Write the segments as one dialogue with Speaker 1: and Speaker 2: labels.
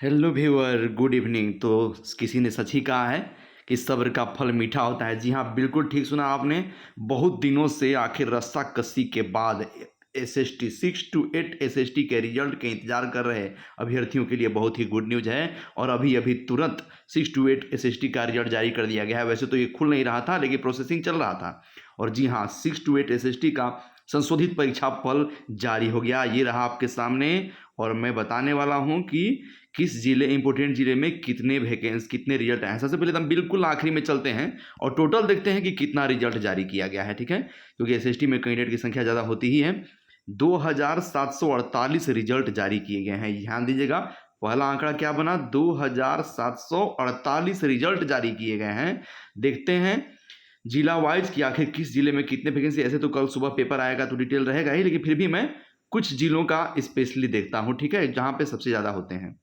Speaker 1: Hello viewer, good evening. तो किसी ने सच ही कहा है कि सब्र का फल मीठा होता है। जी हाँ, बिल्कुल ठीक सुना आपने। बहुत दिनों से आखिर रस्सा कसी के बाद एसएसटी 6 to 8 एसएसटी के रिजल्ट के इंतजार कर रहे अभ्यर्थियों के लिए बहुत ही गुड न्यूज है। और अभी अभी तुरंत 6 to 8 एसएसटी का रिजल्ट जारी कर दिया गया है। वैसे तो ये खुल नहीं रहा था, लेकिन प्रोसेसिंग चल रहा था। और जी हाँ, 6 to 8 एसएसटी का संशोधित परीक्षा फल जारी हो गया। ये रहा आपके सामने। और मैं बताने वाला हूँ कि किस जिले, इंपोर्टेंट जिले में कितने वैकेंसी, कितने रिजल्ट आए हैं। सबसे पहले तो हम बिल्कुल आखिरी में चलते हैं और टोटल देखते हैं कि कितना रिजल्ट जारी किया गया है। ठीक है, क्योंकि एसएसटी में कैंडिडेट की संख्या ज़्यादा होती ही है। 2748 रिजल्ट जारी किए गए हैं। ध्यान दीजिएगा, पहला आंकड़ा क्या बना, 2748 रिजल्ट जारी किए गए हैं। देखते हैं जिला वाइज कि आखिर किस जिले में कितने वैकेंसी। ऐसे तो कल सुबह पेपर आएगा तो डिटेल रहेगा ही, लेकिन फिर भी मैं कुछ जिलों का स्पेशली देखता हूँ, ठीक है, जहां पे सबसे ज़्यादा होते हैं।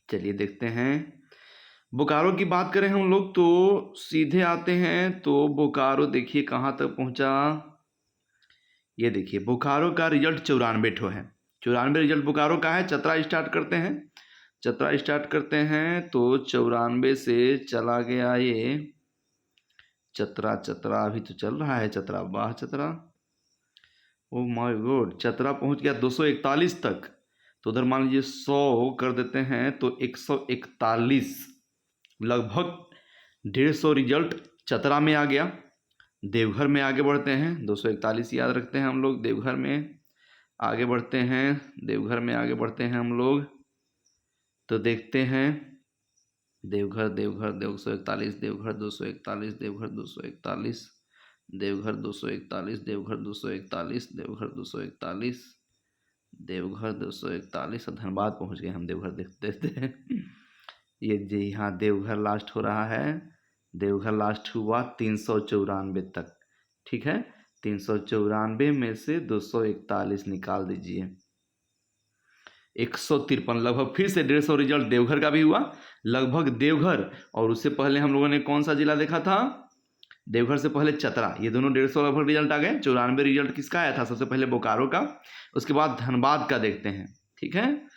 Speaker 1: चलिए देखते हैं। बोकारो की बात करें हम लोग तो सीधे आते हैं। तो बोकारो देखिए कहाँ तक पहुँचा। ये देखिए, बोकारो का रिजल्ट 94 ठो है। 94 रिजल्ट बोकारो का है। चतरा स्टार्ट करते हैं। चतरा स्टार्ट करते हैं तो 94 से चला गया ये चतरा। चतरा अभी तो चल रहा है। चतरा, वाह Chatra, oh my God, Chatra पहुंच गया 241 तक। तो उधर मान लीजिए 100 कर देते हैं तो 141, लगभग 150 रिजल्ट चतरा में आ गया। देवघर में आगे बढ़ते हैं। 241 याद रखते हैं हम लोग। देवघर में आगे बढ़ते हैं। देवघर में आगे बढ़ते हैं हम लोग तो देखते हैं देवघर, देवघर 241, देवघर 241, देवघर 241, देवघर 241, देवघर 241, देवघर 241, देवघर 241। धनबाद पहुंच गए हम। देवघर देखते देखते ये जी हाँ, देवघर लास्ट हो रहा है। देवघर लास्ट हुआ 394 तक। ठीक है, 394 में से 241 निकाल दीजिए, 153। लगभग फिर से 150 रिजल्ट देवघर का भी हुआ। लगभग देवघर और उससे पहले हम लोगों ने कौन सा जिला देखा था, देवघर से पहले चतरा, ये दोनों 150 लगभग रिजल्ट आ गए। 94 रिजल्ट किसका आया था, सबसे पहले बोकारो का। उसके बाद धनबाद का देखते हैं। ठीक है,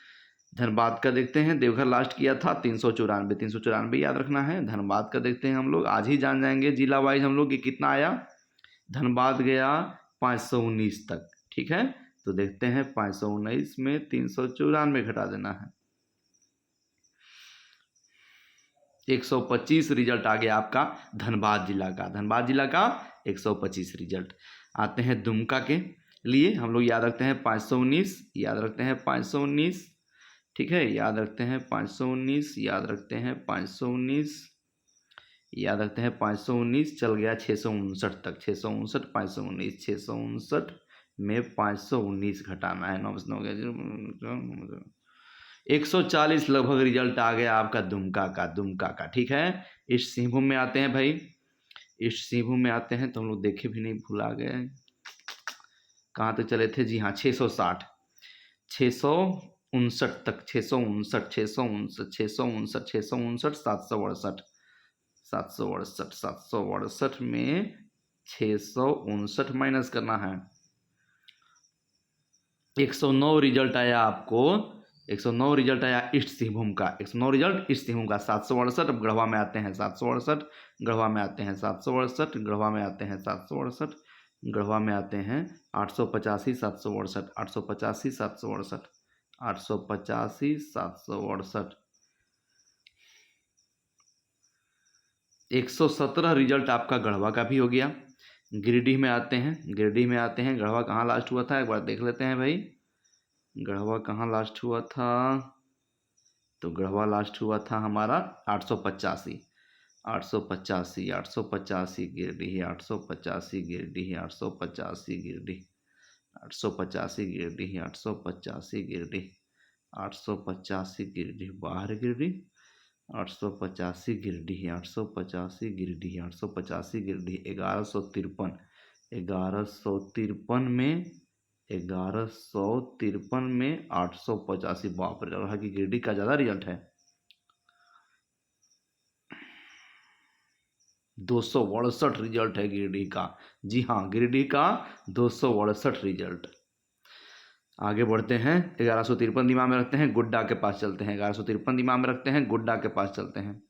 Speaker 1: धनबाद का देखते हैं। देवघर लास्ट किया था 394, 394 याद रखना है। धनबाद का देखते हैं हम लोग, आज ही जान जाएंगे जिला वाइज हम लोग कि कितना आया। धनबाद गया 519 तक। ठीक है, तो देखते हैं 519 में 394 घटा देना है, 125 रिजल्ट आ गया आपका धनबाद जिला का। धनबाद जिला का 125 रिजल्ट। आते हैं दुमका के लिए। हम लोग याद रखते हैं 519, याद रखते हैं 519। ठीक है, याद रखते हैं 519, याद रखते हैं 519, याद रखते हैं 519। चल गया 659 तक। 659, 519, 659 में 519 घटाना है। 9 हो गया 140 लगभग रिजल्ट आ गया आपका दुमका का। दुमका का ठीक है। ईस्ट सिंहभूम में आते हैं भाई। ईस्ट सिंहभूम में आते हैं तो हम लोग देखे भी नहीं, भुला गए कहाँ तक चले थे। जी हाँ, 660, 659 तक। 659, 659, 659, 659, 768, 768, 768 में 659 माइनस करना है। 109 रिजल्ट आया आपको। 109 रिजल्ट आया ईस्ट सिंहभूम का। 109 रिजल्ट ईस्ट सिंहभूम का। 768। अब गढ़वा में आते हैं। 768, गढ़वा में आते हैं। 768, गढ़वा में आते हैं। 768, गढ़वा में आते हैं। 885, 768, 885, 768, 885, 768। 117 रिजल्ट आपका गढ़वा का भी हो गया। गिरिडीह में आते हैं। गिरिडीह में आते हैं। गढ़वा कहाँ लास्ट हुआ था एक बार देख लेते हैं भाई। गढ़वा कहाँ लास्ट हुआ था, तो गढ़वा लास्ट हुआ था हमारा 885, 885, 885 गिरिडीह, 885 गिरिडीह, 885 गिरिडीह, 885 गिरिडीह, 885 गिरिडीह, 885 गिरिडीह, बाहर गिरिडीह, 885 गिरिडीह, 885 गिरिडीह, 885 गिरिडीह, 1153, 1153 में 1153 में 885। बाप रे, रहा कि गिरिडीह का ज़्यादा रिजल्ट है। 268 रिजल्ट है गिरिडीह का। जी हाँ, गिरिडीह का 268 रिजल्ट। आगे बढ़ते हैं, 1153 दिमाग में रखते हैं, गुड्डा के पास चलते हैं। 1153 दिमाग में रखते हैं, गुड्डा के पास चलते हैं।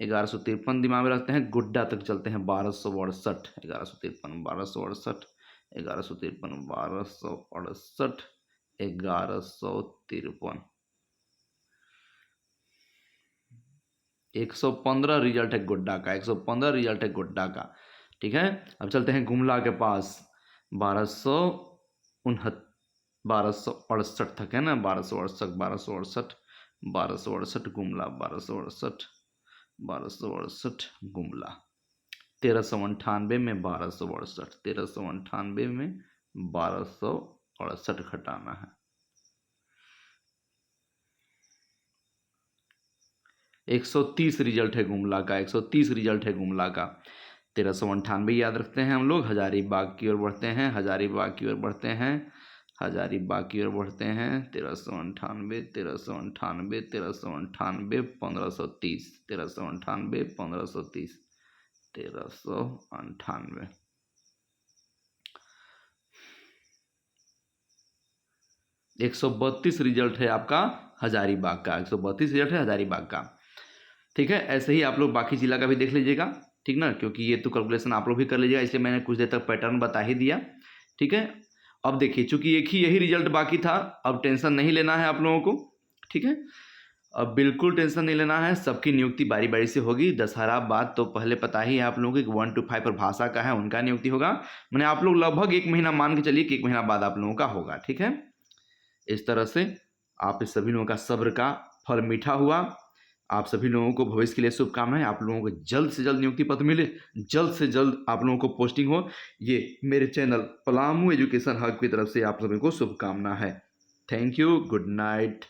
Speaker 1: 1153 दिमाग में रखते हैं, गुड्डा तक चलते हैं। 1268, 1153 1268, 1153 1268, 1153 115 रिजल्ट है गुड्डा का, 115 रिजल्ट है गुड्डा का। ठीक है, अब चलते हैं गुमला के पास। 1268 तक है ना, 1268, 1268, 1268 गुमला, 1268, 1268 गुमला। 1398 में 1268, 1398 में 1268 घटाना है। 130 रिजल्ट है गुमला का, 130 रिजल्ट है गुमला का। 1398 याद रखते हैं हम लोग। हजारीबाग की ओर बढ़ते हैं, हजारीबाग की ओर बढ़ते हैं, हजारीबाग की ओर बढ़ते हैं। 1398, 1398, 1398, 1530, 1398, 1530, 1398। 132 रिजल्ट है आपका हजारीबाग का, 132 रिजल्ट है हजारीबाग का। ठीक है, ऐसे ही आप लोग बाकी जिला का भी देख लीजिएगा, ठीक ना, क्योंकि ये तो कैलकुलेशन आप लोग भी कर लीजिएगा, इसलिए मैंने कुछ देर तक पैटर्न बता ही दिया। ठीक है, अब देखिए, चूंकि एक ही यही रिजल्ट बाकी था, अब टेंशन नहीं लेना है आप लोगों को। ठीक है, अब बिल्कुल टेंशन नहीं लेना है, सबकी नियुक्ति बारी बारी से होगी। दशहरा बाद तो पहले पता ही है आप लोगों को 1 to 5 पर भाषा का है, उनका नियुक्ति होगा। मैंने आप लोग लगभग 1 महीना मान के चलिए कि 1 महीना बाद आप लोगों का होगा। ठीक है, इस तरह से आप इस सभी लोगों का सब्र का फल मीठा हुआ। आप सभी लोगों को भविष्य के लिए शुभकामनाएं। आप लोगों को जल्द से जल्द नियुक्ति पत्र मिले, जल्द से जल्द आप लोगों को पोस्टिंग हो। ये मेरे चैनल पलामू एजुकेशन हब की तरफ से आप सभी को शुभकामना है। Thank you, good night.